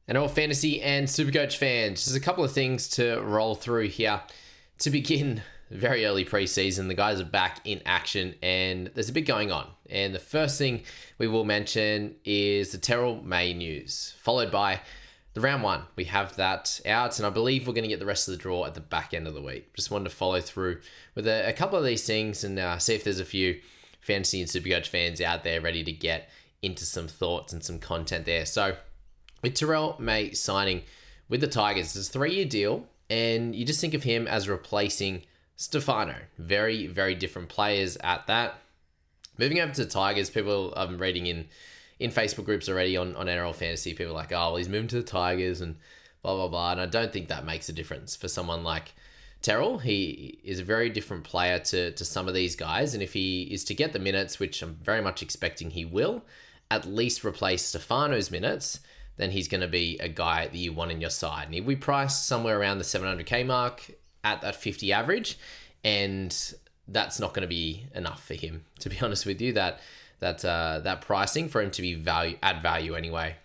And all fantasy and Supercoach fans, there's a couple of things to roll through here. To begin, very early preseason, the guys are back in action and there's a bit going on. And the first thing we will mention is the Terrell May news, followed by the round one. We have that out, and I believe we're going to get the rest of the draw at the back end of the week. Just wanted to follow through with a couple of these things and see if there's a few fantasy and Supercoach fans out there ready to get into some thoughts and some content there. So, with Terrell May signing with the Tigers, it's a 3-year deal, and you just think of him as replacing Stefano. Very, very different players at that. Moving over to the Tigers, people I'm reading in Facebook groups already on NRL Fantasy, people are like, oh, well, he's moving to the Tigers and blah, blah, blah. And I don't think that makes a difference for someone like Terrell. He is a very different player to some of these guys. And if he is to get the minutes, which I'm very much expecting he will, at least replace Stefano's minutes, then he's going to be a guy that you want in your side. And if we price somewhere around the 700k mark at that 50 average, and that's not going to be enough for him, to be honest with you, that pricing for him to be add value anyway.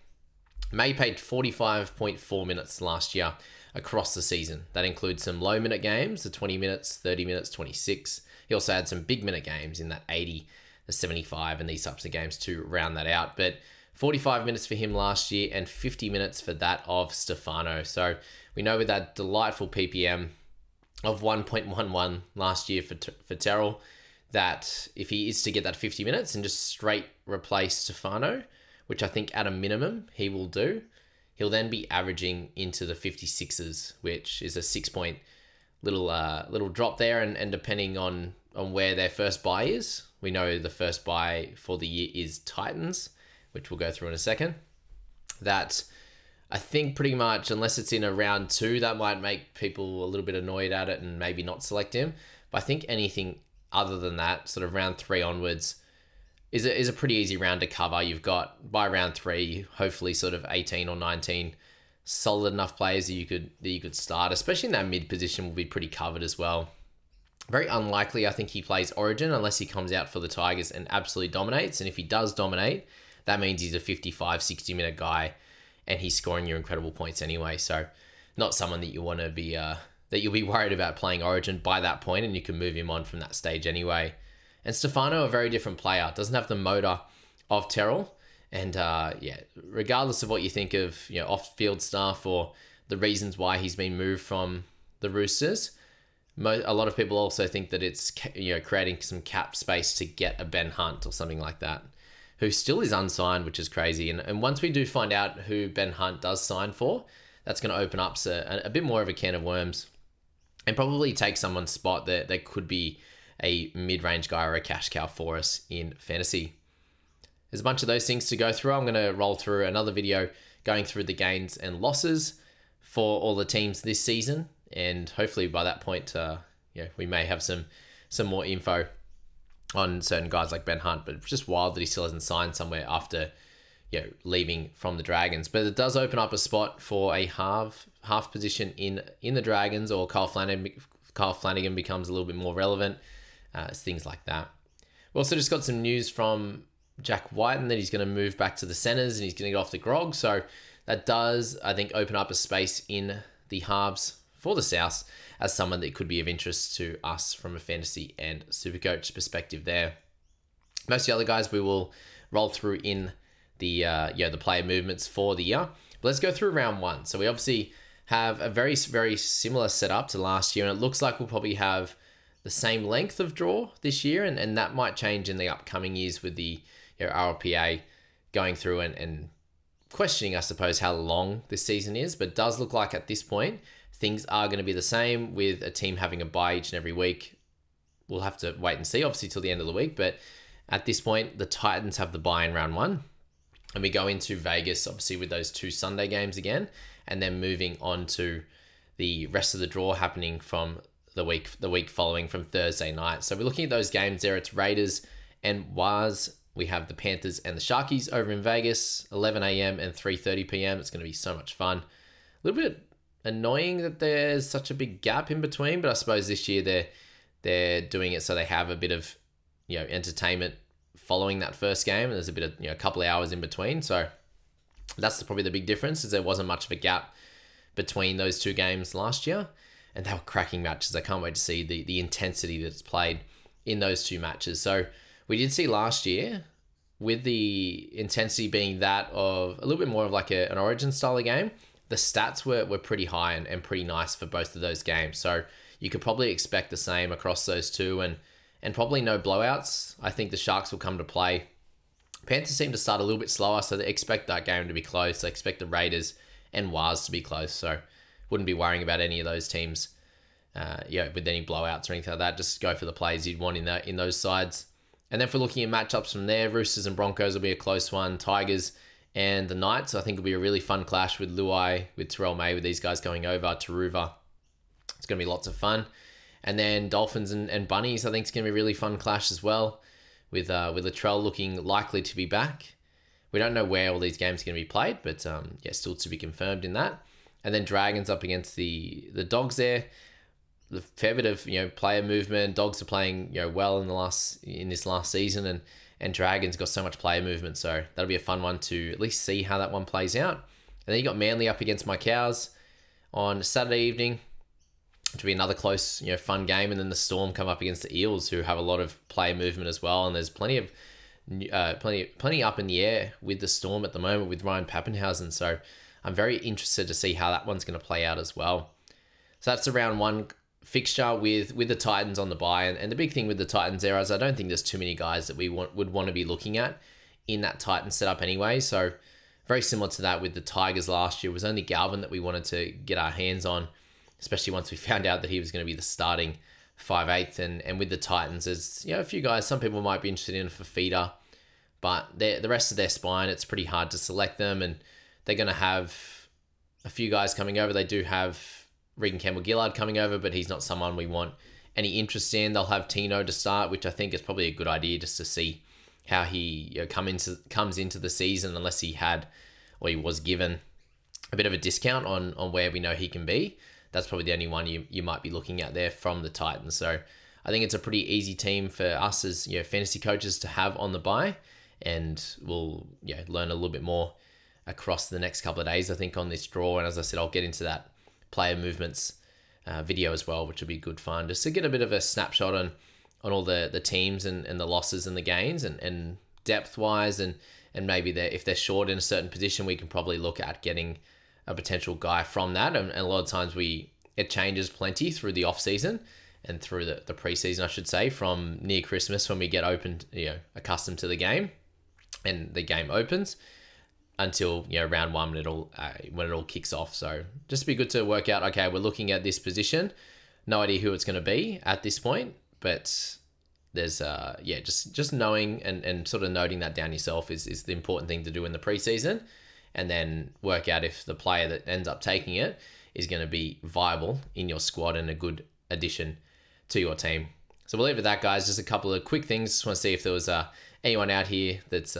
May paid 45.4 minutes last year across the season. That includes some low minute games, the 20 minutes, 30 minutes, 26. He also had some big minute games in that 80, the 75, and these types of games to round that out. But 45 minutes for him last year and 50 minutes for that of Stefano. So we know with that delightful PPM of 1.11 last year for Terrell, that if he is to get that 50 minutes and just straight replace Stefano, which I think at a minimum he will do, he'll then be averaging into the 56s, which is a 6-point little drop there. And depending on where their first buy is, we know the first buy for the year is Titans, which we'll go through in a second. That I think pretty much, unless it's in a round 2, that might make people a little bit annoyed at it and maybe not select him. But I think anything other than that, sort of round 3 onwards, is a pretty easy round to cover. You've got, by round 3, hopefully sort of 18 or 19 solid enough players that you could start, especially in that mid position, will be pretty covered as well. Very unlikely, I think, he plays Origin unless he comes out for the Tigers and absolutely dominates. And if he does dominate, that means he's a 55, 60-minute guy, and he's scoring your incredible points anyway. So not someone that you want to be, that you'll be worried about playing Origin by that point, and you can move him on from that stage anyway. And Stefano, a very different player, doesn't have the motor of Terrell. And regardless of what you think of off-field stuff or the reasons why he's been moved from the Roosters, a lot of people also think that it's creating some cap space to get a Ben Hunt or something like that, who still is unsigned, which is crazy. And once we do find out who Ben Hunt does sign for, that's going to open up a bit more of a can of worms and probably take someone's spot that could be a mid-range guy or a cash cow for us in fantasy. There's a bunch of those things to go through. I'm going to roll through another video going through the gains and losses for all the teams this season. And hopefully by that point, we may have some more info on certain guys like Ben Hunt, but it's just wild that he still hasn't signed somewhere after leaving from the Dragons. But it does open up a spot for a half position in the Dragons, or Kyle Flanagan becomes a little bit more relevant. Things like that. We also just got some news from Jack Wighton that he's going to move back to the centres and he's going to get off the grog. So that does, I think, open up a space in the halves for the Souths as someone that could be of interest to us from a fantasy and Supercoach perspective there. Most of the other guys we will roll through in the player movements for the year. But let's go through round 1. So we obviously have a very, very similar setup to last year, and it looks like we'll probably have the same length of draw this year, and that might change in the upcoming years with the RLPA going through and questioning, I suppose, how long this season is. But it does look like at this point, things are going to be the same with a team having a bye each and every week. We'll have to wait and see, obviously, till the end of the week. But at this point, the Titans have the bye in round 1. And we go into Vegas, obviously, with those 2 Sunday games again. And then moving on to the rest of the draw happening from the week following from Thursday night. So we're looking at those games there. It's Raiders and Waz. We have the Panthers and the Sharkies over in Vegas, 11 a.m. and 3:30 p.m. It's going to be so much fun. A little bit annoying that there's such a big gap in between, but I suppose this year they're doing it so they have a bit of entertainment following that first game, and there's a bit of a couple of hours in between. So That's probably the big difference, is there wasn't much of a gap between those two games last year, and they were cracking matches. I can't wait to see the intensity that's played in those two matches. So we did see last year, with the intensity being that of a little bit more of like an Origin style of game, the stats were pretty high and pretty nice for both of those games. So you could probably expect the same across those two, and probably no blowouts. I think the Sharks will come to play. Panthers seem to start a little bit slower, so they expect that game to be close. They expect the Raiders and Wars to be close, so wouldn't be worrying about any of those teams with any blowouts or anything like that. Just go for the plays you'd want in those sides. And then for looking at matchups from there, Roosters and Broncos will be a close one. Tigers and the Knights, I think, will be a really fun clash with Luai, with Terrell May, with these guys going over. Taruva, it's going to be lots of fun. And then Dolphins and Bunnies, I think it's going to be a really fun clash as well, with Latrell looking likely to be back. We don't know where all these games are going to be played, but still to be confirmed in that. And then Dragons up against the Dogs there. The fair bit of player movement. Dogs are playing well in this last season, and Dragons got so much player movement, so that'll be a fun one to at least see how that one plays out. And then you got Manly up against my Cows on Saturday evening, to be another close, fun game. And then the Storm come up against the Eels, who have a lot of player movement as well. And there's plenty up in the air with the Storm at the moment with Ryan Pappenhausen. So I'm very interested to see how that one's going to play out as well. So that's a round one fixture with the Titans on the bye. And the big thing with the Titans there is I don't think there's too many guys that we would want to be looking at in that Titan setup anyway. So very similar to that with the Tigers last year. It was only Galvin that we wanted to get our hands on, especially once we found out that he was going to be the starting 5/8. And with the Titans, there's a few guys some people might be interested in for feeder, but the rest of their spine, it's pretty hard to select them, and they're going to have a few guys coming over. They do have Regan Campbell-Gillard coming over, but he's not someone we want any interest in. They'll have Tino to start, which I think is probably a good idea, just to see how he comes into the season, unless he had or he was given a bit of a discount on where we know he can be. That's probably the only one you might be looking at there from the Titans. So I think it's a pretty easy team for us as fantasy coaches to have on the bye, and we'll learn a little bit more across the next couple of days, I think, on this draw. And as I said, I'll get into that player movements video as well, which will be good fun, just to get a bit of a snapshot on all the teams and the losses and the gains, and depth wise, and maybe if they're short in a certain position, we can probably look at getting a potential guy from that. And a lot of times it changes plenty through the off season and through the preseason, I should say, from near Christmas when we get opened, accustomed to the game and the game opens, until round one when it all kicks off. So just be good to work out, okay, we're looking at this position, no idea who it's going to be at this point, but there's just knowing and sort of noting that down yourself is the important thing to do in the preseason, and then work out if the player that ends up taking it is going to be viable in your squad and a good addition to your team. So we'll leave it at that, guys. Just a couple of quick things. Just want to see if there was anyone out here that's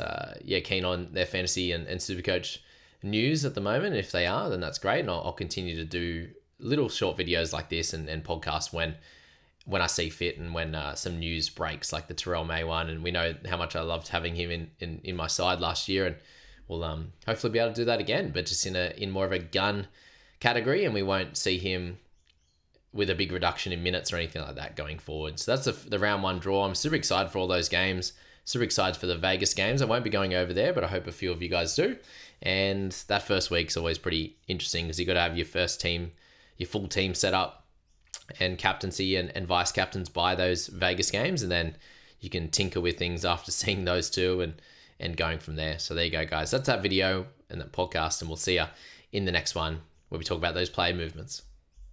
keen on their fantasy and Supercoach news at the moment. If they are, then that's great, and I'll continue to do little short videos like this and podcasts when I see fit, and when some news breaks, like the Terrell May one. And we know how much I loved having him in my side last year, and we'll hopefully be able to do that again, but just in more of a gun category, and we won't see him with a big reduction in minutes or anything like that going forward. So that's the round one draw. I'm super excited for all those games. Super excited for the Vegas games. I won't be going over there, but I hope a few of you guys do. And that first week's always pretty interesting, because you got to have your first team, your full team set up, and captaincy and vice captains by those Vegas games. And then you can tinker with things after seeing those two and going from there. So there you go, guys. That's that video and that podcast, and we'll see you in the next one where we talk about those player movements.